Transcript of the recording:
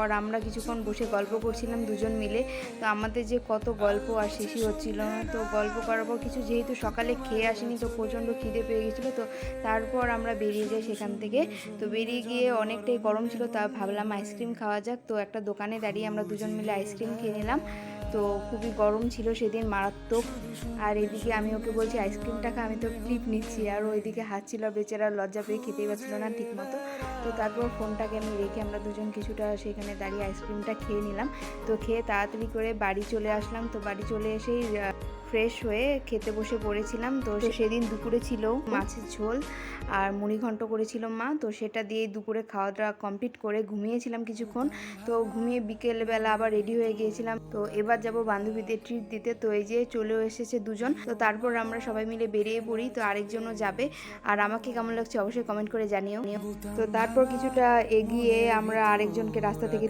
আর আমরা কিছুক্ষণ বসে গল্প করছিলাম দুজন মিলে। তো আমাদের যে কত গল্প আর শেষই হচ্ছিল না। তো গল্প করার পর কিছু যেহেতু সকালে খেয়ে আসিনি, তো প্রচণ্ড খিদে পেয়ে গেছিলো। তো তারপর আমরা বেরিয়ে যাই সেখান থেকে। তো বেরিয়ে গিয়ে অনেকটাই গরম ছিল, তা ভাবলাম আইসক্রিম খাওয়া যাক। তো একটা দোকানে দাঁড়িয়ে আমরা দুজন মিলে আইসক্রিম খেয়ে নিলাম। তো খুবই গরম ছিল সেদিন, মারাত্মক। আর এদিকে আমি ওকে বলছি আইসক্রিমটা খা, আমি তো ক্লিপ নিচ্ছি, আর ওইদিকে হাঁচছিল বেচারা, লজ্জা পেয়ে খেতেই পারছিল না ঠিক মতো। তো তারপর ফোনটাকে আমি রেখে আমরা দুজন কিছুটা সেখানে দাঁড়িয়ে আইসক্রিমটা খেয়ে নিলাম। তো খেয়ে তাড়াতাড়ি করে বাড়ি চলে আসলাম। তো বাড়ি চলে এসেই ফ্রেশ হয়ে খেতে বসে পড়েছিলাম। তো সেদিন দুপুরে ছিল মাছের ঝোল আর মুড়ি ঘন্ট করেছিল মা। তো সেটা দিয়ে দুপুরে খাওয়া দাওয়া কমপ্লিট করে ঘুমিয়েছিলাম কিছুক্ষণ। তো ঘুমিয়ে বিকেলবেলা আবার রেডি হয়ে গিয়েছিলাম। তো এবার যাব বান্ধবীদের ট্রিট দিতে। তো এই যে চলেও এসেছে দুজন। তো তারপর আমরা সবাই মিলে বেরিয়ে পড়ি। তো আরেকজনও যাবে। আর আমাকে কেমন লাগছে অবশ্যই কমেন্ট করে জানিও। তো তারপর কিছুটা এগিয়ে আমরা আরেকজনকে রাস্তা থেকে